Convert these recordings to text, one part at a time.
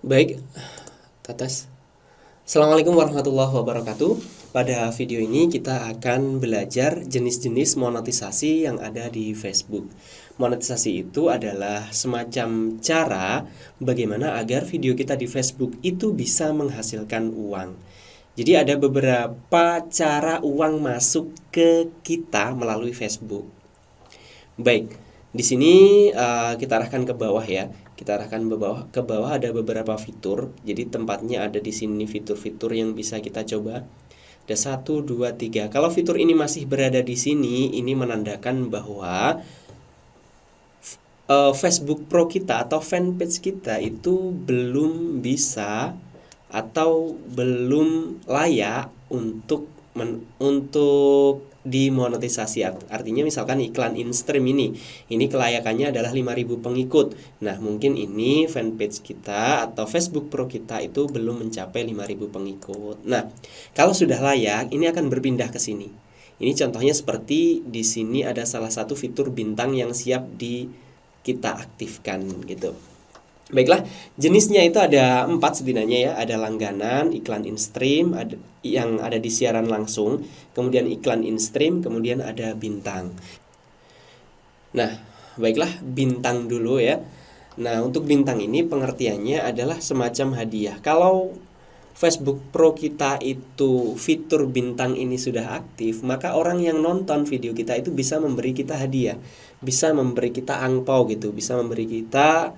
Baik, Tatas. Assalamualaikum warahmatullahi wabarakatuh. Pada video ini kita akan belajar jenis-jenis monetisasi yang ada di Facebook. Monetisasi itu adalah semacam cara bagaimana agar video kita di Facebook itu bisa menghasilkan uang. Jadi ada beberapa cara uang masuk ke kita melalui Facebook. Baik, di sini kita arahkan ke bawah ya. Kita arahkan ke bawah ada beberapa fitur. Jadi tempatnya ada di sini fitur-fitur yang bisa kita coba. Ada 1, 2, 3. Kalau fitur ini masih berada di sini, ini menandakan bahwa Facebook Pro kita atau fanpage kita itu belum bisa atau belum layak untuk dimonetisasi. Artinya misalkan iklan in-stream ini kelayakannya adalah 5.000 pengikut. Nah, mungkin ini fanpage kita atau Facebook Pro kita itu belum mencapai 5.000 pengikut. Nah, kalau sudah layak, ini akan berpindah ke sini. Ini contohnya seperti di sini ada salah satu fitur bintang yang siap kita aktifkan gitu. Baiklah, jenisnya itu ada 4 setidaknya ya. Ada langganan, iklan in-stream, yang ada di siaran langsung, kemudian iklan in-stream, kemudian ada bintang. Nah, baiklah, bintang dulu ya. Nah, untuk bintang ini pengertiannya adalah semacam hadiah. Kalau Facebook Pro kita itu fitur bintang ini sudah aktif, maka orang yang nonton video kita itu bisa memberi kita hadiah, bisa memberi kita angpau gitu, bisa memberi kita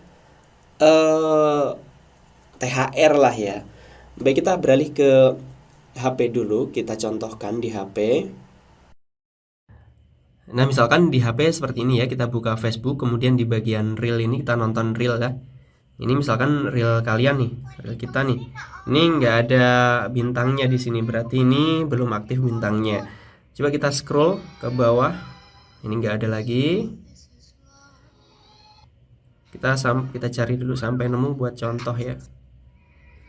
THR lah ya. Baik, kita beralih ke HP dulu, kita contohkan di HP. Nah, misalkan di HP seperti ini ya, kita buka Facebook, kemudian di bagian reel ini kita nonton reel ya. Ini misalkan reel kalian nih, reel kita nih. Ini nggak ada bintangnya di sini, berarti ini belum aktif bintangnya. Coba kita scroll ke bawah, ini nggak ada lagi. Kita cari dulu sampai nemu buat contoh ya.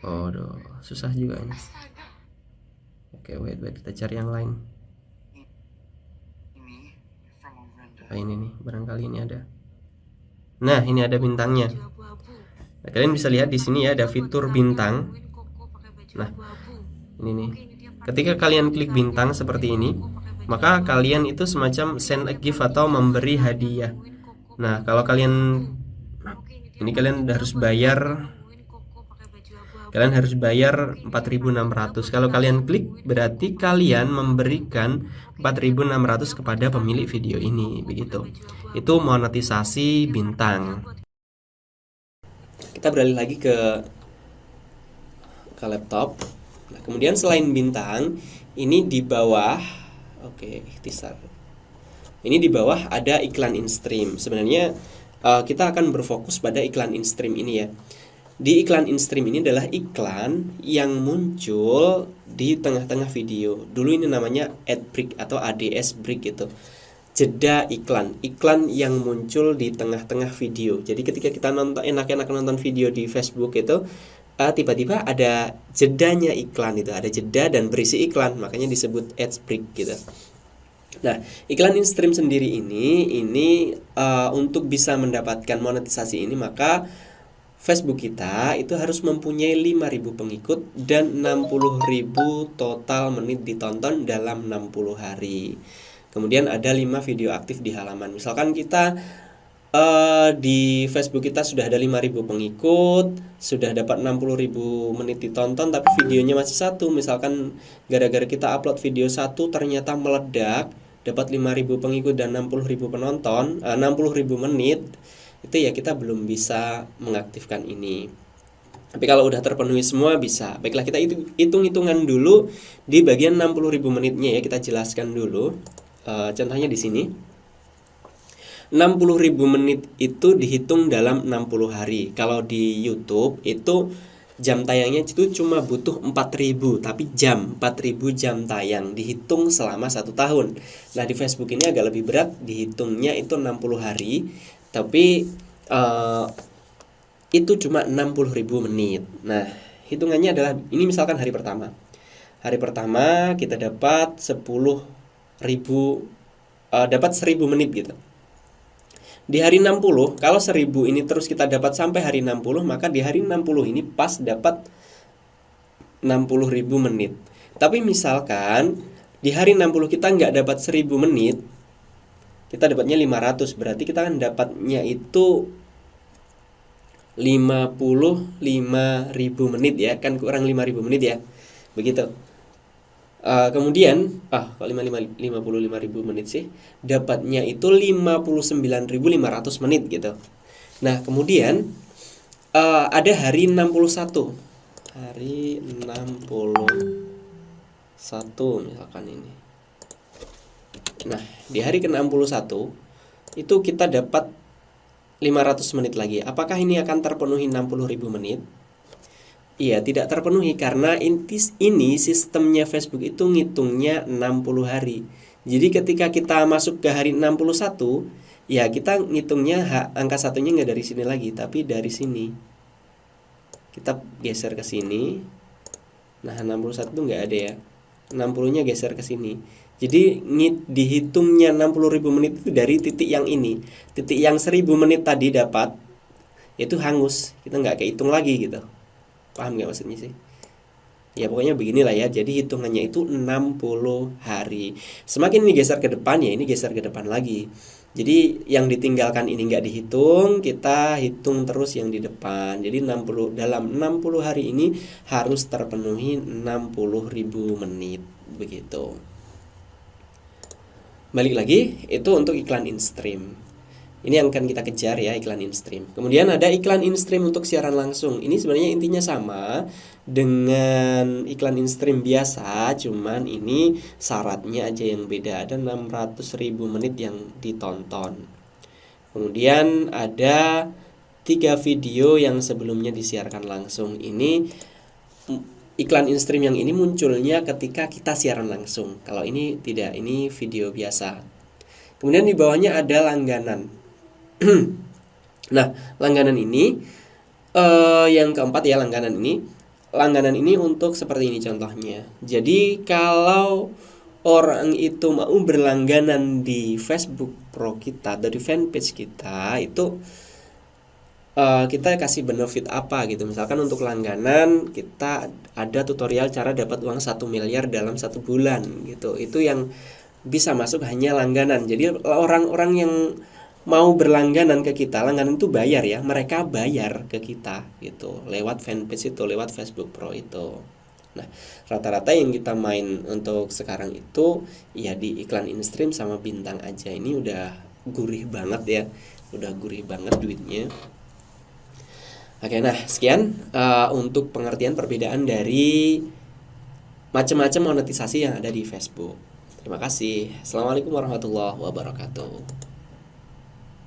Oh, susah juga ini. Oke, wait, kita cari yang lain. Nah, ini nih, barangkali ini ada. Nah, ini ada bintangnya. Nah, kalian bisa lihat di sini ya ada fitur bintang. Nah, ini nih. Ketika kalian klik bintang seperti ini, maka kalian itu semacam send a gift atau memberi hadiah. Nah, kalau kalian harus bayar. Kalian harus bayar 4.600. Kalau kalian klik, berarti kalian memberikan 4.600 kepada pemilik video ini, begitu. Itu monetisasi bintang. Kita beralih lagi ke laptop. Nah, kemudian selain bintang, ini di bawah, ikhtisar. Ini di bawah ada iklan in-stream. Sebenarnya kita akan berfokus pada iklan in-stream ini ya. Di iklan in-stream ini adalah iklan yang muncul di tengah-tengah video. Dulu ini namanya ad break atau ADS break gitu. Jeda iklan yang muncul di tengah-tengah video. Jadi ketika kita enak-enak nonton video di Facebook itu tiba-tiba ada jedanya iklan itu, ada jeda dan berisi iklan, makanya disebut ad break gitu. Nah, iklan in-stream sendiri ini untuk bisa mendapatkan monetisasi ini, maka Facebook kita itu harus mempunyai 5.000 pengikut dan 60.000 total menit ditonton dalam 60 hari. Kemudian ada 5 video aktif di halaman. Misalkan kita di Facebook kita sudah ada 5.000 pengikut, sudah dapat 60.000 menit ditonton, tapi videonya masih satu. Misalkan gara-gara kita upload video satu ternyata meledak, dapat 5.000 pengikut dan 60.000 penonton, 60.000 menit, itu ya kita belum bisa mengaktifkan ini. Tapi kalau udah terpenuhi semua bisa. Baiklah, kita hitung-hitungan dulu di bagian 60.000 menitnya ya, kita jelaskan dulu. Contohnya di sini. 60.000 menit itu dihitung dalam 60 hari. Kalau di YouTube itu jam tayangnya itu cuma butuh 4.000, tapi 4.000 jam tayang dihitung selama 1 tahun. Nah, di Facebook ini agak lebih berat, dihitungnya itu 60 hari. Tapi itu cuma 60.000 menit. Nah, hitungannya adalah ini misalkan hari pertama. Hari pertama kita dapat 10.000 dapat 1.000 menit gitu. Di hari 60, kalau 1000 ini terus kita dapat sampai hari 60, maka di hari 60 ini pas dapat 60.000 menit. Tapi misalkan di hari 60 kita nggak dapat 1000 menit, kita dapatnya 500, berarti kita kan dapatnya itu 55.000 menit ya, kan kurang 5.000 menit ya. Begitu. Kemudian kok 55.000 menit sih? Dapatnya itu 59.500 menit gitu. Nah, kemudian ada hari 61. Hari 61 misalkan ini. Nah, di hari ke-61 itu kita dapat 500 menit lagi. Apakah ini akan terpenuhi 60.000 menit? Iya, tidak terpenuhi karena ini sistemnya Facebook itu ngitungnya 60 hari. Jadi ketika kita masuk ke hari 61, ya kita ngitungnya angka satunya nggak dari sini lagi, tapi dari sini. Kita geser ke sini. Nah, 61 itu nggak ada ya. 60-nya geser ke sini. Jadi dihitungnya 60.000 menit itu dari titik yang ini. Titik yang 1000 menit tadi dapat, itu hangus. Kita nggak kehitung lagi gitu. Paham nggak maksudnya sih? Ya pokoknya beginilah ya. Jadi hitungannya itu 60 hari. Semakin ini geser ke depan ya ini geser ke depan lagi. Jadi yang ditinggalkan ini nggak dihitung, kita hitung terus yang di depan. Jadi dalam 60 hari ini harus terpenuhi 60.000 menit begitu. Balik lagi, itu untuk iklan in-stream. Ini yang akan kita kejar ya, iklan in-stream. Kemudian ada iklan in-stream untuk siaran langsung. Ini sebenarnya intinya sama dengan iklan in-stream biasa, cuman ini syaratnya aja yang beda. Ada 600.000 menit yang ditonton. Kemudian ada 3 video yang sebelumnya disiarkan langsung. Ini iklan in-stream yang ini munculnya ketika kita siaran langsung. Kalau ini tidak, ini video biasa. Kemudian di bawahnya ada langganan. Nah, langganan ini yang keempat ya, langganan ini untuk seperti ini contohnya. Jadi kalau orang itu mau berlangganan di Facebook Pro kita, dari fanpage kita, itu kita kasih benefit apa gitu. Misalkan untuk langganan kita ada tutorial cara dapat uang 1 miliar dalam 1 bulan gitu. Itu yang bisa masuk hanya langganan. Jadi orang-orang yang mau berlangganan ke kita, langganan itu bayar ya, mereka bayar ke kita gitu lewat fanpage itu, lewat Facebook Pro itu. Nah, rata-rata yang kita main untuk sekarang itu ya di iklan in-stream sama bintang aja. Ini udah gurih banget ya, udah gurih banget duitnya. Oke, nah sekian untuk pengertian perbedaan dari macam-macam monetisasi yang ada di Facebook. Terima kasih. Assalamualaikum warahmatullahi wabarakatuh.